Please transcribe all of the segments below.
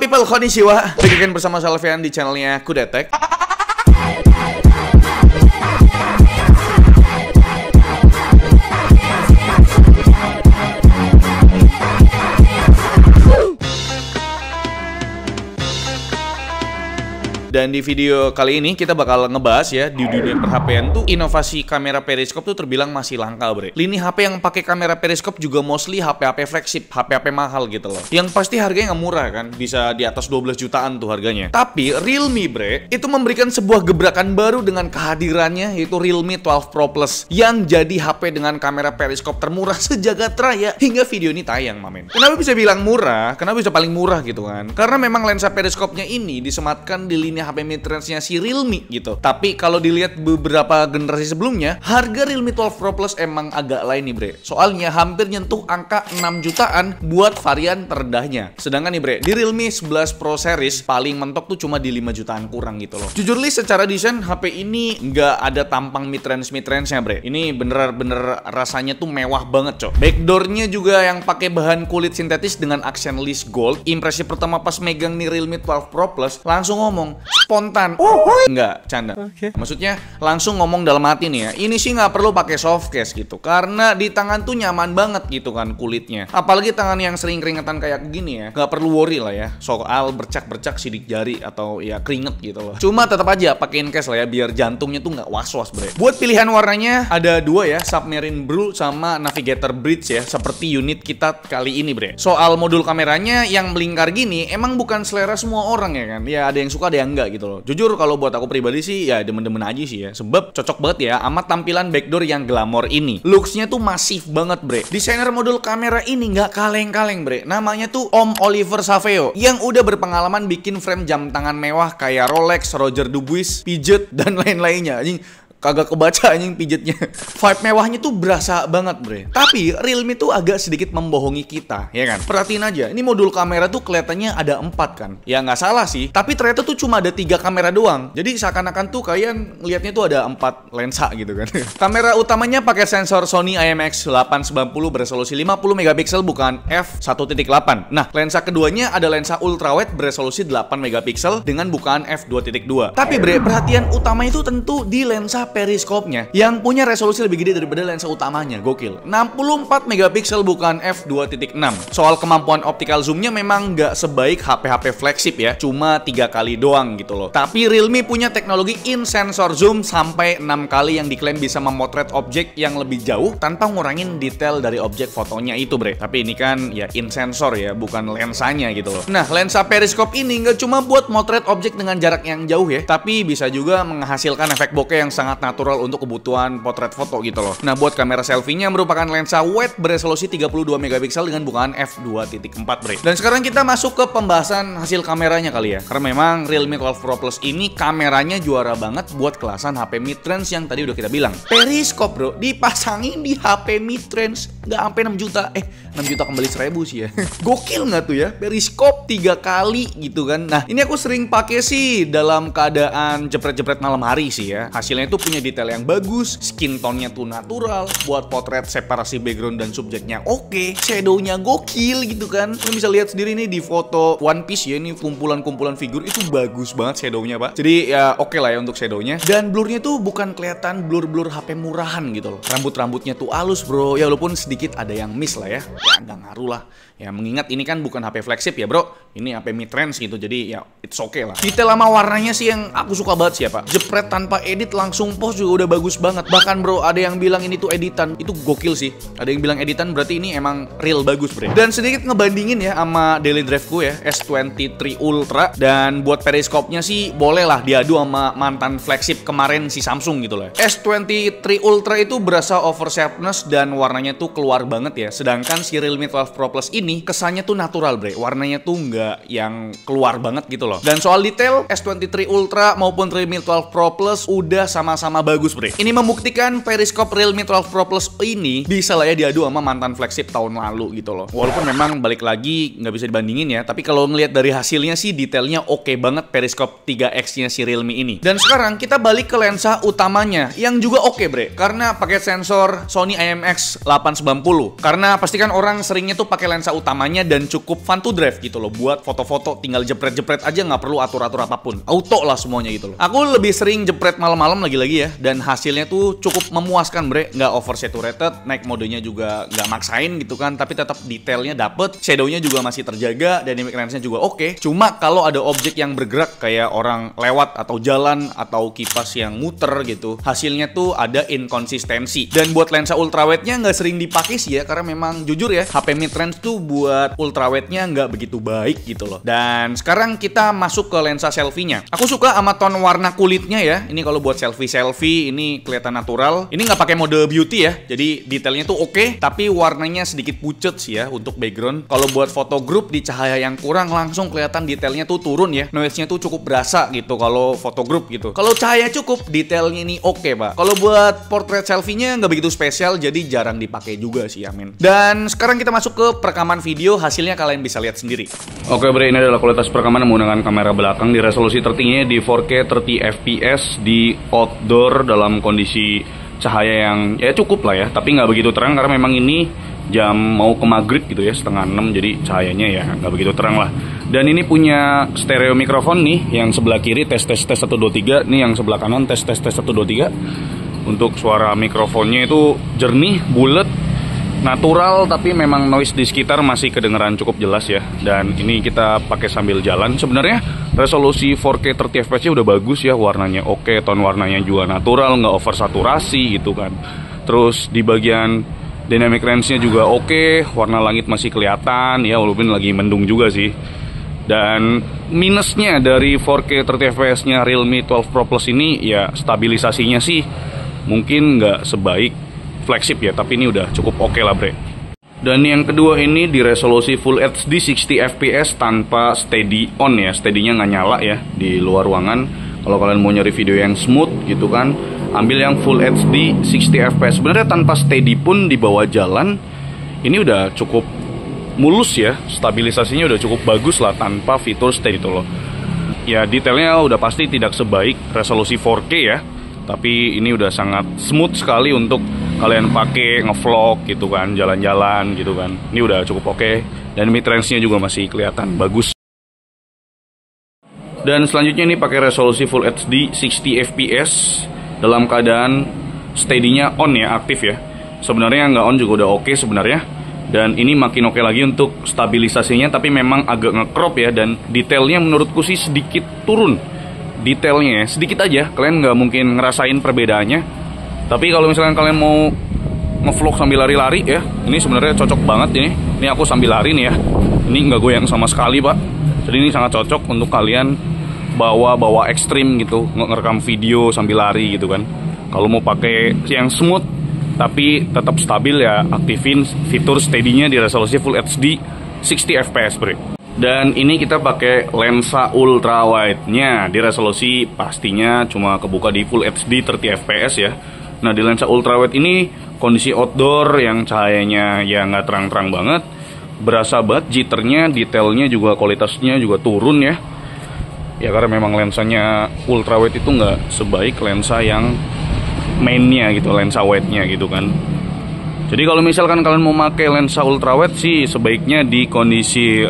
people, konnichiwa. Bagaimana bersama Salvian di channelnya Kudetek. Dan di video kali ini kita bakal ngebahas ya, di dunia per-HP-an tuh inovasi kamera periskop tuh terbilang masih langka, bre. Lini HP yang pakai kamera periskop juga mostly HP-HP flagship, HP-HP mahal gitu loh. Yang pasti harganya nggak murah kan, bisa di atas 12 jutaan tuh harganya. Tapi Realme, bre, itu memberikan sebuah gebrakan baru dengan kehadirannya, yaitu Realme 12 Pro Plus yang jadi HP dengan kamera periskop termurah sejagat raya hingga video ini tayang, mamen. Kenapa bisa bilang murah? Kenapa bisa paling murah gitu kan? Karena memang lensa periskopnya ini disematkan di lini HP mid-range-nya si Realme gitu. Tapi kalau dilihat beberapa generasi sebelumnya, harga Realme 12 Pro Plus emang agak lain nih, bre. Soalnya hampir nyentuh angka 6 jutaan buat varian terendahnya. Sedangkan nih, bre, di Realme 11 Pro series paling mentok tuh cuma di 5 jutaan kurang gitu loh. Jujur li, secara desain HP ini nggak ada tampang mid-range-nya, bre. Ini bener-bener rasanya tuh mewah banget, cok. Backdoornya juga yang pakai bahan kulit sintetis dengan aksen list gold. Impresi pertama pas megang nih Realme 12 Pro Plus langsung ngomong spontan. Enggak, canda. Maksudnya langsung ngomong dalam hati nih ya. Ini sih nggak perlu pakai soft case gitu, karena di tangan tuh nyaman banget gitu kan kulitnya. Apalagi tangan yang sering keringetan kayak gini ya, nggak perlu worry lah ya soal bercak-bercak sidik jari atau ya keringet gitu loh. Cuma tetap aja pakein case lah ya, biar jantungnya tuh nggak was-was, bre. Buat pilihan warnanya ada dua ya, Submarine Blue sama Navigator Bridge ya, seperti unit kita kali ini, bre. Soal modul kameranya yang melingkar gini emang bukan selera semua orang ya kan. Ya ada yang suka, ada yang enggak gitu loh. Jujur kalau buat aku pribadi sih ya demen-demen aja sih ya. Sebab cocok banget ya sama tampilan backdoor yang glamor ini. Looksnya tuh masif banget, bre. Desainer modul kamera ini nggak kaleng-kaleng, bre. Namanya tuh Om Oliver Saveo yang udah berpengalaman bikin frame jam tangan mewah kayak Rolex, Roger Dubuis, Piaget dan lain-lainnya. Anjing, kagak kebaca anjing pijetnya. Vibe mewahnya tuh berasa banget, bre. Tapi Realme tuh agak sedikit membohongi kita, ya kan? Perhatiin aja, ini modul kamera tuh kelihatannya ada 4 kan. Ya nggak salah sih, tapi ternyata tuh cuma ada 3 kamera doang. Jadi seakan-akan tuh kalian ngelihatnya tuh ada 4 lensa gitu kan. Kamera utamanya pakai sensor Sony IMX890 beresolusi 50 megapiksel bukan f1.8. Nah, lensa keduanya ada lensa ultrawide beresolusi 8 megapiksel dengan bukaan f2.2. Tapi bre, perhatian utamanya itu tentu di lensa periskopnya yang punya resolusi lebih gede daripada lensa utamanya. Gokil, 64 megapiksel bukan f2.6. Soal kemampuan optical zoomnya memang nggak sebaik HP-HP flagship ya, cuma 3 kali doang gitu loh. Tapi Realme punya teknologi in sensor zoom sampai 6 kali yang diklaim bisa memotret objek yang lebih jauh tanpa ngurangin detail dari objek fotonya itu, bre. Tapi ini kan ya in sensor ya, bukan lensanya gitu loh. Nah, lensa periskop ini nggak cuma buat motret objek dengan jarak yang jauh ya, tapi bisa juga menghasilkan efek bokeh yang sangat natural untuk kebutuhan potret foto gitu loh. Nah, buat kamera selfie-nya merupakan lensa wide beresolusi 32 megapiksel dengan bukaan f2.4, bre. Dan sekarang kita masuk ke pembahasan hasil kameranya kali ya. Karena memang Realme 12 Pro Plus ini kameranya juara banget buat kelasan HP mid-range yang tadi udah kita bilang. Periskop, bro, dipasangin di HP mid-range nggak sampai 6 juta. 6 juta kembali 1000 sih ya. Gokil nggak tuh ya? Periskop 3 kali gitu kan. Nah, ini aku sering pakai sih dalam keadaan jepret-jepret malam hari sih ya. Hasilnya tuh punya detail yang bagus, skin tone-nya tuh natural, buat potret separasi background dan subjeknya oke, shadow-nya gokil gitu kan. Kalian bisa lihat sendiri nih di foto One Piece ya, ini kumpulan-kumpulan figur itu bagus banget shadow-nya, Pak. Jadi ya oke lah ya untuk shadow-nya. Dan blur-nya tuh bukan kelihatan blur-blur HP murahan gitu loh. Rambut-rambutnya tuh halus, bro. Ya walaupun sedikit ada yang miss lah ya. Ya nggak ngaruh lah. Ya mengingat ini kan bukan HP flagship ya, bro. Ini HP mid-range gitu, jadi ya it's okay lah. Detail sama warnanya sih yang aku suka banget sih ya, Pak. Jepret tanpa edit langsung post juga udah bagus banget. Bahkan bro, ada yang bilang ini tuh editan. Itu gokil sih. Ada yang bilang editan, berarti ini emang real bagus, bre. Dan sedikit ngebandingin ya sama daily drive-ku ya, S23 Ultra. Dan buat periskopnya sih boleh lah diadu sama mantan flagship kemarin si Samsung gitu loh. S23 Ultra itu berasa over sharpness dan warnanya tuh keluar banget ya. Sedangkan si Realme 12 Pro Plus ini kesannya tuh natural, bre. Warnanya tuh nggak yang keluar banget gitu loh. Dan soal detail, S23 Ultra maupun Realme 12 Pro Plus udah sama-sama sama-sama bagus, bre. Ini membuktikan periskop Realme 12 Pro Plus ini bisa lah ya diadu sama mantan flagship tahun lalu gitu loh. Walaupun memang balik lagi nggak bisa dibandingin ya, tapi kalau ngelihat dari hasilnya sih detailnya oke banget periskop 3X-nya si Realme ini. Dan sekarang kita balik ke lensa utamanya yang juga oke, bre, karena pakai sensor Sony IMX890. Karena pastikan orang seringnya tuh pakai lensa utamanya dan cukup fun to drive gitu loh, buat foto-foto tinggal jepret-jepret aja, nggak perlu atur-atur apapun, auto lah semuanya gitu loh. Aku lebih sering jepret malam-malam lagi-lagi ya, dan hasilnya tuh cukup memuaskan, bre. Nggak oversaturated, naik modenya juga nggak maksain gitu kan, tapi tetap detailnya dapet, shadownya juga masih terjaga, dynamic range-nya juga oke. Cuma kalau ada objek yang bergerak kayak orang lewat atau jalan atau kipas yang muter gitu, hasilnya tuh ada inkonsistensi. Dan buat lensa ultrawide-nya nggak sering dipakai sih ya, karena memang jujur ya, HP mid-range tuh buat ultrawide-nya nggak begitu baik gitu loh. Dan sekarang kita masuk ke lensa selfie-nya. Aku suka sama tone warna kulitnya ya. Ini kalau buat selfie ini kelihatan natural. Ini nggak pakai mode beauty ya, jadi detailnya tuh oke, tapi warnanya sedikit pucet sih ya untuk background. Kalau buat foto grup di cahaya yang kurang langsung kelihatan detailnya tuh turun ya. Noise-nya tuh cukup berasa gitu kalau foto grup gitu. Kalau cahaya cukup, detailnya ini oke, Pak. Kalau buat portrait selfie-nya nggak begitu spesial, jadi jarang dipakai juga sih, amin. Dan sekarang kita masuk ke perekaman video, hasilnya kalian bisa lihat sendiri. Oke, bre, ini adalah kualitas perekaman menggunakan kamera belakang di resolusi tertingginya di 4K 30 fps di outdoor dalam kondisi cahaya yang ya cukup lah ya, tapi nggak begitu terang karena memang ini jam mau ke maghrib gitu ya, 5:30, jadi cahayanya ya nggak begitu terang lah. Dan ini punya stereo mikrofon nih, yang sebelah kiri tes 1 2 3, nih yang sebelah kanan tes 1 2 3. Untuk suara mikrofonnya itu jernih, bulat, natural, tapi memang noise di sekitar masih kedengeran cukup jelas ya. Dan ini kita pakai sambil jalan. Sebenarnya resolusi 4K 30 fps udah bagus ya, warnanya oke, tone warnanya juga natural, nggak oversaturasi gitu kan. Terus di bagian dynamic range-nya juga oke, warna langit masih kelihatan ya, walaupun lagi mendung juga sih. Dan minusnya dari 4K 30 fps-nya Realme 12 Pro Plus ini ya stabilisasinya sih mungkin nggak sebaik flagship ya, tapi ini udah cukup oke lah, bre. Dan yang kedua ini di resolusi Full HD 60 fps tanpa steady on ya, steady-nya nggak nyala ya di luar ruangan. Kalau kalian mau nyari video yang smooth gitu kan, ambil yang Full HD 60 fps. Sebenarnya tanpa steady pun di bawah jalan ini udah cukup mulus ya, stabilisasinya udah cukup bagus lah tanpa fitur steady itu loh. Ya detailnya udah pasti tidak sebaik resolusi 4K ya, tapi ini udah sangat smooth sekali untuk kalian pakai ngevlog gitu kan, jalan-jalan gitu kan. Ini udah cukup oke. Dan mid range-nya juga masih kelihatan bagus. Dan selanjutnya ini pakai resolusi Full HD 60 fps dalam keadaan steady-nya on ya, aktif ya. Sebenarnya nggak on juga udah oke sebenarnya. Dan ini makin oke lagi untuk stabilisasinya, tapi memang agak nge-crop ya, dan detailnya menurutku sih sedikit turun. Detailnya ya, sedikit aja, kalian nggak mungkin ngerasain perbedaannya. Tapi kalau misalkan kalian mau ngevlog sambil lari-lari ya, ini sebenarnya cocok banget ini. Ini aku sambil lari nih ya, ini nggak goyang sama sekali, Pak. Jadi ini sangat cocok untuk kalian bawa ekstrim gitu, ngerekam video sambil lari gitu kan. Kalau mau pakai yang smooth tapi tetap stabil ya, aktifin fitur steady-nya di resolusi Full HD 60 fps, bre. Dan ini kita pakai lensa ultrawide-nya di resolusi pastinya cuma kebuka di Full HD 30 fps ya. Nah di lensa ultrawide ini kondisi outdoor yang cahayanya ya nggak terang-terang banget, berasa banget jitternya, detailnya juga kualitasnya juga turun ya. Ya karena memang lensanya ultrawide itu nggak sebaik lensa yang mainnya gitu, lensa wide-nya gitu kan. Jadi kalau misalkan kalian mau pakai lensa ultrawide sih sebaiknya di kondisi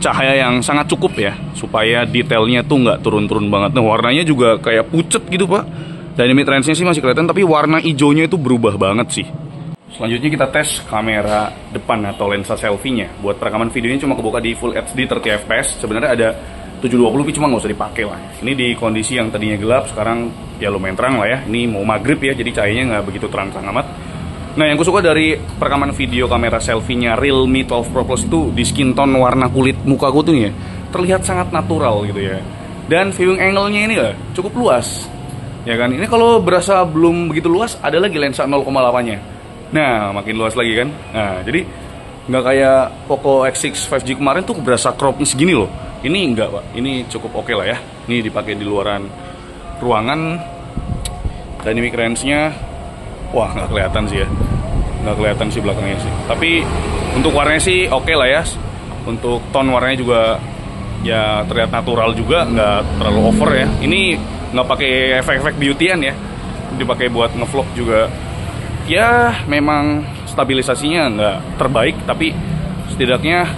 cahaya yang sangat cukup ya, supaya detailnya tuh nggak turun-turun banget. Nah warnanya juga kayak pucet gitu, Pak. Dan mid range-nya sih masih kelihatan, tapi warna hijaunya itu berubah banget sih. Selanjutnya kita tes kamera depan atau lensa selfie-nya. Buat perekaman videonya cuma kebuka di Full HD 30 fps. Sebenarnya ada 720p, cuma nggak usah dipakai lah. Ini di kondisi yang tadinya gelap, sekarang ya lumayan terang lah ya. Ini mau maghrib ya, jadi cahayanya nggak begitu terang-terang amat. Nah yang kusuka dari perekaman video kamera selfie-nya Realme 12 Pro Plus itu di skin tone warna kulit mukaku tuh ya, terlihat sangat natural gitu ya. Dan viewing angle-nya ini lah cukup luas. Ya kan, ini kalau berasa belum begitu luas, ada lagi lensa 0,8-nya. Nah, makin luas lagi kan. Nah, jadi nggak kayak Poco X6 5G kemarin tuh berasa cropnya segini loh. Ini enggak, Pak. Ini cukup oke lah ya. Ini dipakai di luaran ruangan Dynamic range-nya, wah nggak kelihatan sih ya. Nggak kelihatan sih belakangnya sih. Tapi untuk warnanya sih oke lah ya. Untuk tone warnanya juga ya terlihat natural juga, nggak terlalu over ya. Ini nggak pakai efek-efek beautyan ya. Dipakai buat ngevlog juga. Ya memang stabilisasinya nggak terbaik, tapi setidaknya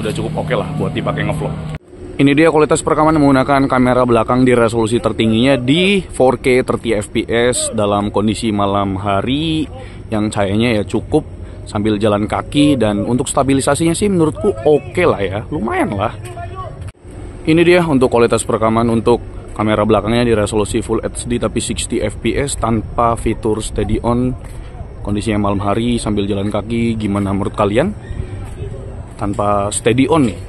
udah cukup oke lah buat dipakai ngevlog. Ini dia kualitas perekaman menggunakan kamera belakang di resolusi tertingginya di 4K 30 fps dalam kondisi malam hari yang cahayanya ya cukup sambil jalan kaki, dan untuk stabilisasinya sih menurutku oke lah ya, lumayan lah. Ini dia untuk kualitas perekaman untuk kamera belakangnya di resolusi Full HD tapi 60 fps tanpa fitur steady on, kondisinya malam hari sambil jalan kaki. Gimana menurut kalian tanpa steady on nih?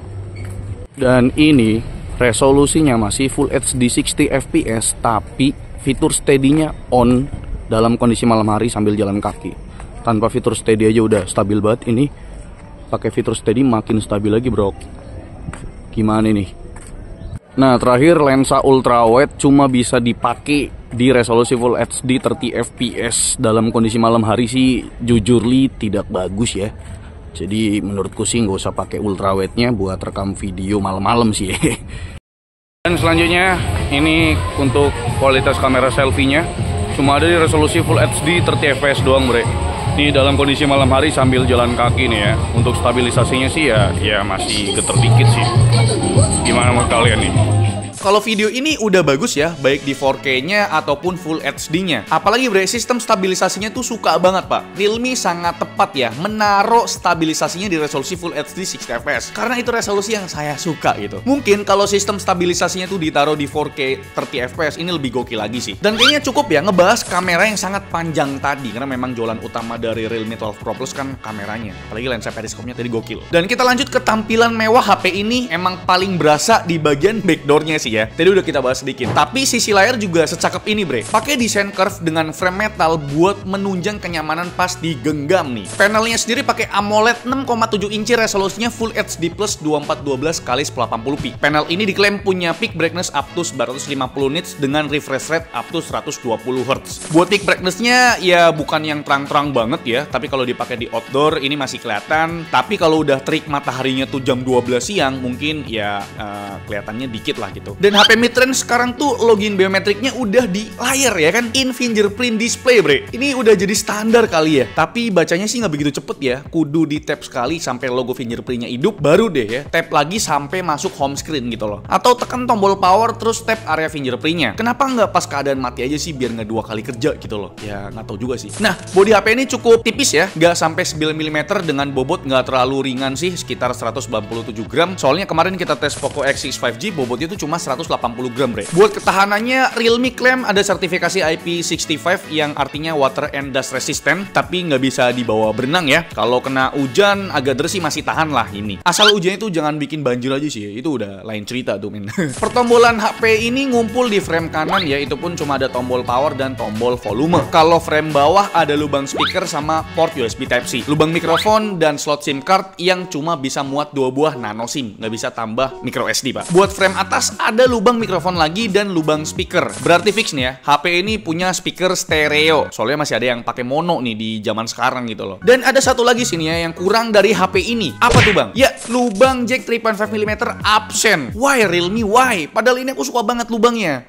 Dan ini resolusinya masih Full HD 60 fps tapi fitur steady-nya on dalam kondisi malam hari sambil jalan kaki. Tanpa fitur steady aja udah stabil banget, ini pakai fitur steady makin stabil lagi bro. Gimana nih? Nah terakhir, lensa ultrawide cuma bisa dipakai di resolusi Full HD 30 fps dalam kondisi malam hari sih jujurly tidak bagus ya. Jadi menurutku sih nggak usah pakai ultrawide-nya buat rekam video malam-malam sih. Dan selanjutnya ini untuk kualitas kamera selfie-nya cuma ada di resolusi Full HD 30 fps doang bre. Ini dalam kondisi malam hari sambil jalan kaki nih ya. Untuk stabilisasinya sih ya masih geter dikit sih. Gimana menurut kalian nih? Kalau video ini udah bagus ya, baik di 4K-nya ataupun Full HD-nya. Apalagi bre, sistem stabilisasinya tuh suka banget pak. Realme sangat tepat ya menaruh stabilisasinya di resolusi Full HD 60 fps. Karena itu resolusi yang saya suka gitu. Mungkin kalau sistem stabilisasinya tuh ditaruh di 4K 30 fps ini lebih gokil lagi sih. Dan kayaknya cukup ya ngebahas kamera yang sangat panjang tadi. Karena memang jualan utama dari Realme 12 Pro Plus kan kameranya. Apalagi lensa periskopnya tadi gokil. Dan kita lanjut ke tampilan mewah HP ini. Emang paling berasa di bagian backdoor-nya sih ya. Tadi udah kita bahas sedikit. Tapi sisi layar juga secakep ini bre. Pakai desain curve dengan frame metal buat menunjang kenyamanan pas digenggam nih. Panelnya sendiri pakai AMOLED 6,7 inci, resolusinya Full HD Plus 2412x1080p. Panel ini diklaim punya peak brightness up to 950 nits dengan refresh rate up to 120 Hz. Buat peak brightness-nya ya bukan yang terang-terang banget ya, tapi kalau dipakai di outdoor ini masih kelihatan. Tapi kalau udah terik mataharinya tuh jam 12 siang mungkin ya kelihatannya dikit lah gitu. Dan HP mid-range sekarang tuh login biometriknya udah di layar ya kan, in fingerprint display bre. Ini udah jadi standar kali ya, tapi bacanya sih nggak begitu cepet ya. Kudu di tap sekali sampai logo fingerprintnya hidup, baru deh ya tap lagi sampai masuk home screen gitu loh. Atau tekan tombol power terus tap area fingerprintnya. Kenapa nggak pas keadaan mati aja sih, biar nggak 2 kali kerja gitu loh. Ya nggak tahu juga sih. Nah bodi HP ini cukup tipis ya, nggak sampai 9 mm dengan bobot nggak terlalu ringan sih, sekitar 197 gram. Soalnya kemarin kita tes Poco X6 5G bobotnya tuh cuma 180 gram bre. Buat ketahanannya, Realme klaim ada sertifikasi IP65 yang artinya water and dust resistant, tapi nggak bisa dibawa berenang ya. Kalau kena hujan agak deras sih masih tahan lah ini. Asal hujannya itu jangan bikin banjir aja sih, itu udah lain cerita tuh men. Pertombolan HP ini ngumpul di frame kanan ya, itu pun cuma ada tombol power dan tombol volume. Kalau frame bawah ada lubang speaker sama port USB Type-C, lubang mikrofon dan slot SIM card yang cuma bisa muat 2 buah nano SIM, nggak bisa tambah micro SD pak. Buat frame atas ada lubang mikrofon lagi dan lubang speaker. Berarti fix nih ya, HP ini punya speaker stereo. Soalnya masih ada yang pakai mono nih di zaman sekarang gitu loh. Dan ada satu lagi sini ya yang kurang dari HP ini. Apa tuh bang? Ya, lubang jack 3.5 mm absen. Why Realme? Why? Padahal ini aku suka banget lubangnya.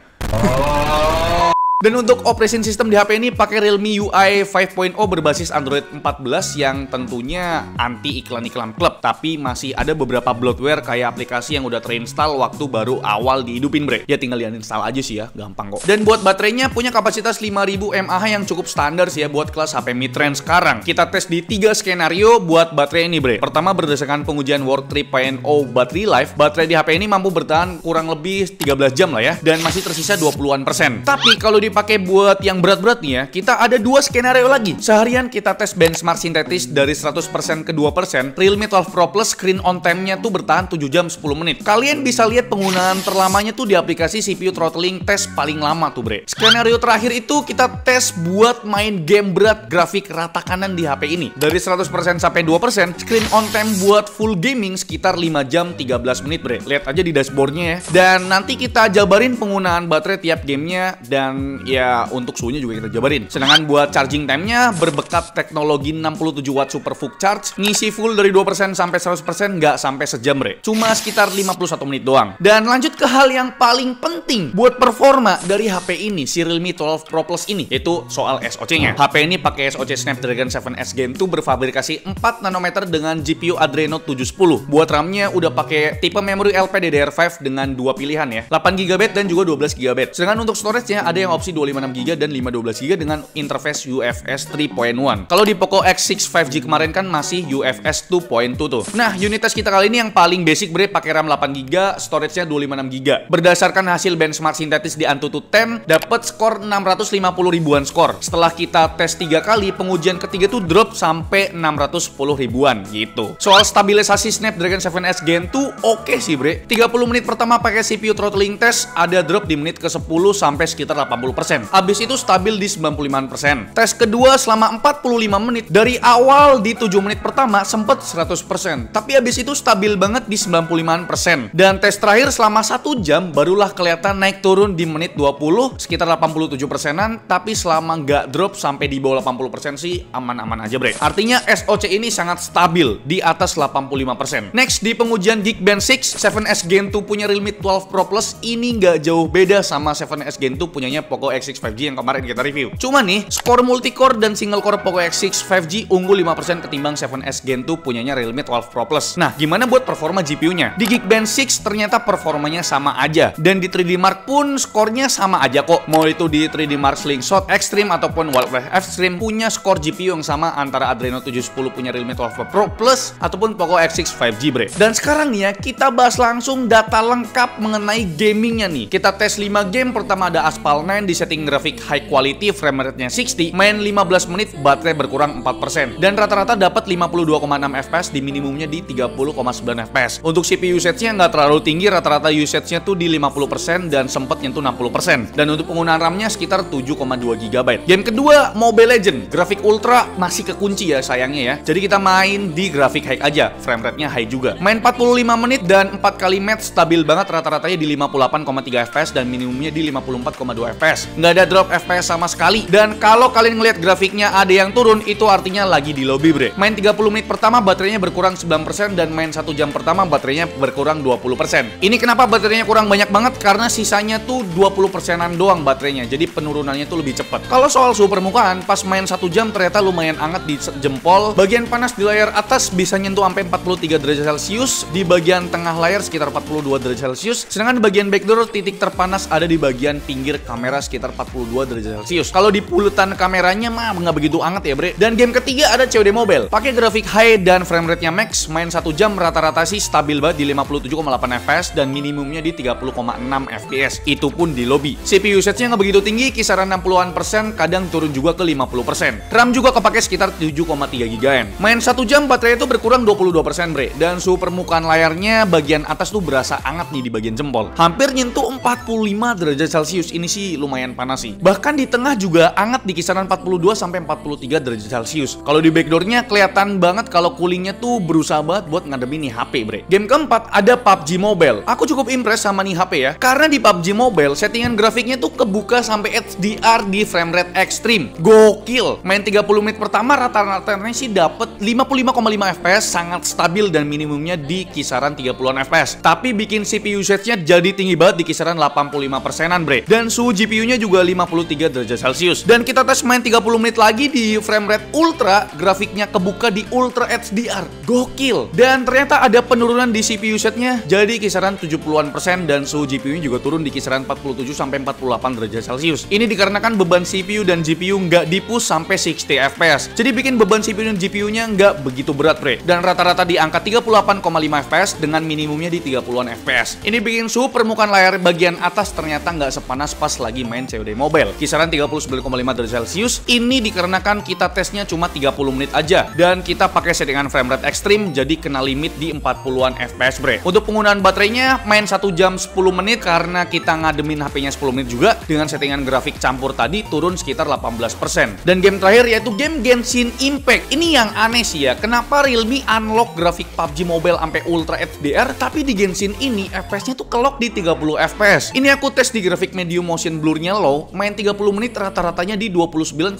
Dan untuk operation system di HP ini pakai Realme UI 5.0 berbasis Android 14 yang tentunya anti iklan-iklan klub, tapi masih ada beberapa bloatware kayak aplikasi yang udah terinstall waktu baru awal dihidupin bre. Ya tinggal diuninstall aja sih ya, gampang kok. Dan buat baterainya punya kapasitas 5000 mAh yang cukup standar sih ya buat kelas HP mid-range sekarang. Kita tes di 3 skenario buat baterai ini bre. Pertama, berdasarkan pengujian World 3.0 Battery Life, baterai di HP ini mampu bertahan kurang lebih 13 jam lah ya, dan masih tersisa 20-an%. Tapi kalau dipakai buat yang berat-berat nih ya, kita ada 2 skenario lagi. Seharian kita tes benchmark sintetis dari 100% ke 2%. Realme 12 Pro Plus screen on time-nya tuh bertahan 7 jam 10 menit. Kalian bisa lihat penggunaan terlamanya tuh di aplikasi CPU throttling tes paling lama tuh bre. Skenario terakhir itu kita tes buat main game berat grafik rata kanan di HP ini. Dari 100% sampai 2%, screen on time buat full gaming sekitar 5 jam 13 menit bre. Lihat aja di dashboardnya ya. Dan nanti kita jabarin penggunaan baterai tiap gamenya, dan ya untuk suhunya juga kita jabarin. Sedangkan buat charging time-nya berbekat teknologi 67 watt super VOOC charge, ngisi full dari 2% sampai 100% nggak sampai sejam bre, cuma sekitar 51 menit doang. Dan lanjut ke hal yang paling penting buat performa dari HP ini, si Realme 12 Pro Plus ini, yaitu soal SoC-nya. HP ini pakai SoC Snapdragon 7S Gen 2 berfabrikasi 4 nanometer dengan GPU Adreno 710. Buat RAM-nya udah pakai tipe memori LPDDR5 dengan dua pilihan ya, 8GB dan juga 12GB. Sedangkan untuk storage-nya ada yang opsi 256GB dan 512GB dengan interface UFS 3.1. Kalau di Poco X6 5G kemarin kan masih UFS 2.2 tuh. Nah, unit test kita kali ini yang paling basic bre, pakai RAM 8GB, storage-nya 256GB. Berdasarkan hasil benchmark sintetis di Antutu 10, dapat skor 650 ribuan skor. Setelah kita tes 3 kali, pengujian ketiga tuh drop sampai 610 ribuan gitu. Soal stabilisasi Snapdragon 7S Gen 2 oke sih bre. 30 menit pertama pakai CPU throttling test ada drop di menit ke-10 sampai sekitar 80%. Abis itu stabil di 95%. Tes kedua selama 45 menit, dari awal di 7 menit pertama sempet 100%, tapi abis itu stabil banget di 95%. Dan tes terakhir selama 1 jam barulah kelihatan naik turun di menit 20 sekitar 87%-an, tapi selama nggak drop sampai di bawah 80% sih aman-aman aja bre. Artinya SoC ini sangat stabil di atas 85%. Next, di pengujian Geekbench 6, 7S Gen 2 punya Realme 12 Pro Plus ini nggak jauh beda sama 7S Gen 2 punyanya Poco X6 5G yang kemarin kita review. Cuma nih, skor multicore dan single core Poco X6 5G unggul 5% ketimbang 7S Gen 2 punyanya Realme 12 Pro Plus. Nah, gimana buat performa GPU-nya? Di Geekbench 6 ternyata performanya sama aja, dan di 3D Mark pun skornya sama aja kok. Mau itu di 3D Mark Slingshot Extreme ataupun Wildlife Extreme punya skor GPU yang sama antara Adreno 710 punya Realme 12 Pro Plus ataupun Poco X6 5G bre. Dan sekarang nih ya, kita bahas langsung data lengkap mengenai gamingnya nih. Kita tes 5 game. Pertama ada Aspal 9 di setting grafik high quality, frame rate-nya 60, main 15 menit, baterai berkurang 4%, dan rata-rata dapat 52,6 fps di minimumnya di 30,9 fps. Untuk CPU usage-nya nggak terlalu tinggi, rata-rata usage-nya tuh di 50% dan sempet nyentuh 60%. Dan untuk penggunaan RAM-nya sekitar 7,2 GB. Game kedua Mobile Legends, grafik ultra masih kekunci ya sayangnya ya. Jadi kita main di grafik high aja, frame rate-nya high juga. Main 45 menit dan 4 kali match stabil banget, rata-ratanya di 58,3 fps dan minimumnya di 54,2 fps. Nggak ada drop fps sama sekali. Dan kalau kalian ngeliat grafiknya ada yang turun, itu artinya lagi di lobby bre. Main 30 menit pertama baterainya berkurang 9% dan main 1 jam pertama baterainya berkurang 20%. Ini kenapa baterainya kurang banyak banget? Karena sisanya tuh 20%-an doang baterainya. Jadi penurunannya tuh lebih cepat. Kalau soal suhu permukaan, pas main 1 jam ternyata lumayan hangat di jempol. Bagian panas di layar atas bisa nyentuh sampai 43 derajat Celcius. Di bagian tengah layar sekitar 42 derajat Celcius. Sedangkan di bagian backdoor titik terpanas ada di bagian pinggir kamera sekitar 42 derajat Celcius. Kalau di pulutan kameranya mah nggak begitu hangat ya bre. Dan game ketiga ada COD Mobile. Pakai grafik high dan frame rate-nya max, main 1 jam rata-rata sih stabil banget di 57,8 fps dan minimumnya di 30,6 fps. Itu pun di lobby. CPU usage-nya nggak begitu tinggi, kisaran 60%, kadang turun juga ke 50%. RAM juga kepake sekitar 7,3 GB. Main 1 jam baterai itu berkurang 22% bre. Dan suhu permukaan layarnya bagian atas tuh berasa hangat nih di bagian jempol. Hampir nyentuh 45 derajat Celcius. Ini sih lumayan panas sih. Bahkan di tengah juga hangat di kisaran 42 sampai 43 derajat Celcius. Kalau di backdoornya kelihatan banget kalau coolingnya tuh berusaha banget buat ngademin nih HP bre. Game keempat ada PUBG Mobile. Aku cukup impress sama nih HP ya, karena di PUBG Mobile settingan grafiknya tuh kebuka sampai HDR di frame rate extreme. Gokil. Main 30 menit pertama rata-ratanya sih dapet 55,5 fps, sangat stabil dan minimumnya di kisaran 30-an fps. Tapi bikin CPU usage-nya jadi tinggi banget di kisaran 85%-an bre. Dan suhu GPU-nya juga 53 derajat Celcius. Dan kita tes main 30 menit lagi di frame rate ultra, grafiknya kebuka di Ultra HDR. Gokil. Dan ternyata ada penurunan di CPU usage-nya jadi kisaran 70-an% dan suhu GPU-nya juga turun di kisaran 47 sampai 48 derajat Celcius. Ini dikarenakan beban CPU dan GPU nggak di-push sampai 60 fps. Jadi bikin beban CPU dan GPU-nya nggak begitu berat bre. Dan rata-rata di angka 38,5 fps dengan minimumnya di 30-an fps. Ini bikin suhu permukaan layar bagian atas ternyata nggak sepanas pas lagi main COD Mobile. Kisaran 39,5 derajat Celcius. Ini dikarenakan kita tesnya cuma 30 menit aja dan kita pakai settingan frame rate ekstrim jadi kena limit di 40-an fps bre. Untuk penggunaan baterainya main 1 jam 10 menit karena kita ngademin HP-nya 10 menit juga dengan settingan grafik campur tadi turun sekitar 18%. Dan game terakhir yaitu game Genshin Impact. Ini yang aneh sih ya, kenapa Realme unlock grafik PUBG Mobile sampai Ultra HDR tapi di Genshin ini FPS-nya tuh kelok di 30 fps. Ini aku tes di grafik medium motion blur modenya low, main 30 menit rata-ratanya di 29,4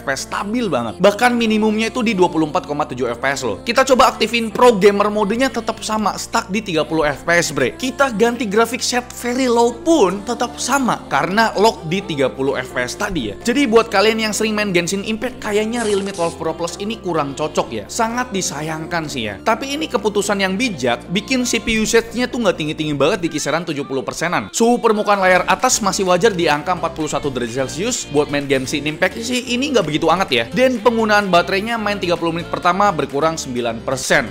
fps, stabil banget. Bahkan minimumnya itu di 24,7 fps loh. Kita coba aktifin pro gamer modenya tetap sama, stuck di 30 fps bre. Kita ganti grafik set very low pun tetap sama karena lock di 30 fps tadi ya. Jadi buat kalian yang sering main Genshin Impact, kayaknya Realme 12 Pro Plus ini kurang cocok ya. Sangat disayangkan sih ya. Tapi ini keputusan yang bijak, bikin CPU usage-nya tuh nggak tinggi-tinggi banget di kisaran 70%-an. Suhu permukaan layar atas masih wajar di angka 41 derajat Celcius. Buat main Genshin Impact sih ini nggak begitu anget ya. Dan penggunaan baterainya main 30 menit pertama berkurang 9%.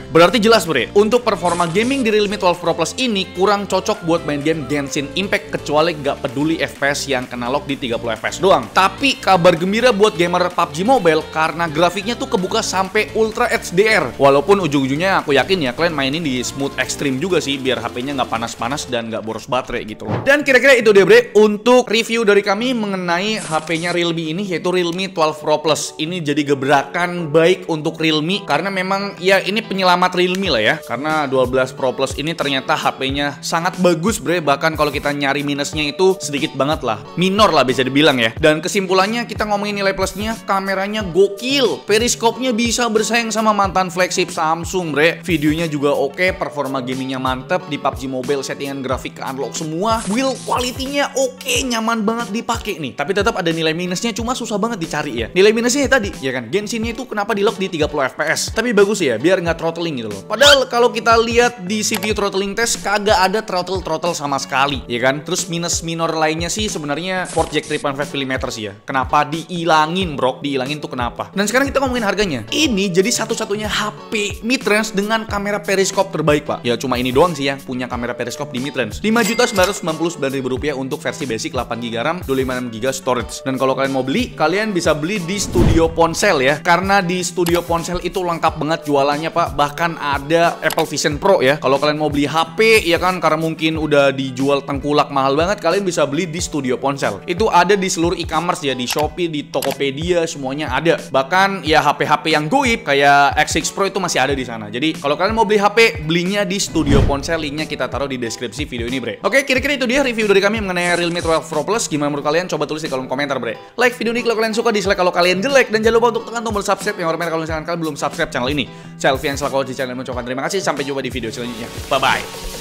Berarti jelas bre, untuk performa gaming di Realme 12 Pro Plus ini kurang cocok buat main game Genshin Impact kecuali nggak peduli FPS yang kena lock di 30 FPS doang. Tapi kabar gembira buat gamer PUBG Mobile karena grafiknya tuh kebuka sampai Ultra HDR. Walaupun ujung-ujungnya aku yakin ya kalian mainin di smooth extreme juga sih biar HP-nya nggak panas-panas dan nggak boros baterai gitu loh. Dan kira-kira itu deh bre untuk review dari kami mengenai HP-nya Realme ini, yaitu Realme 12 Pro Plus. Ini jadi gebrakan baik untuk Realme karena memang ya ini penyelamat Realme lah ya. Karena 12 Pro Plus ini ternyata HP-nya sangat bagus bre, bahkan kalau kita nyari minusnya itu sedikit banget lah, minor lah bisa dibilang ya. Dan kesimpulannya kita ngomongin nilai plusnya, kameranya gokil, periskopnya bisa bersaing sama mantan flagship Samsung bre, videonya juga oke, performa gamingnya mantep, di PUBG Mobile settingan grafik ke unlock semua, build quality-nya oke, nyaman banget dipakai nih. Tapi tetap ada nilai minusnya, cuma susah banget dicari ya. Nilai minusnya ya tadi ya kan, Genshin-nya itu kenapa di lock di 30 fps, tapi bagus ya biar nggak throttling gitu loh. Padahal kalau kita lihat di CPU throttling test kagak ada throttle sama sekali ya kan. Terus minus minor lainnya sih sebenarnya port jack 3.5 mm sih ya. Kenapa diilangin bro? Diilangin tuh kenapa? Dan sekarang kita ngomongin harganya. Ini jadi satu-satunya HP mid-range dengan kamera periskop terbaik pak. Ya cuma ini doang sih ya punya kamera periskop di mid-range. Rp5.999.000 untuk versi basic 8GB RAM, 256GB storage. Dan kalau kalian mau beli, kalian bisa beli di Studio Ponsel ya. Karena di Studio Ponsel itu lengkap banget jualannya pak. Bahkan ada Apple Vision Pro ya. Kalau kalian mau beli HP ya kan karena mungkin udah dijual tengkulak mahal banget, kalian bisa beli di Studio Ponsel. Itu ada di seluruh e-commerce ya, di Shopee, di Tokopedia, semuanya ada. Bahkan ya HP-HP yang goib kayak X6 Pro itu masih ada di sana. Jadi kalau kalian mau beli HP, belinya di Studio Ponsel, linknya kita taruh di deskripsi video ini bre. Oke, kira-kira itu dia review dari kami mengenai Realme 12 Pro Plus. Gimana menurut kalian? Coba tulis di kolom komentar bre. Like video ini kalau kalian suka, dislike kalau kalian jelek, dan jangan lupa untuk tekan tombol subscribe yang warna merah kalau misalkan kalian belum subscribe channel ini. Saya Alfian selaku di channel mengucapkan terima kasih. Sampai jumpa di video selanjutnya. Bye bye.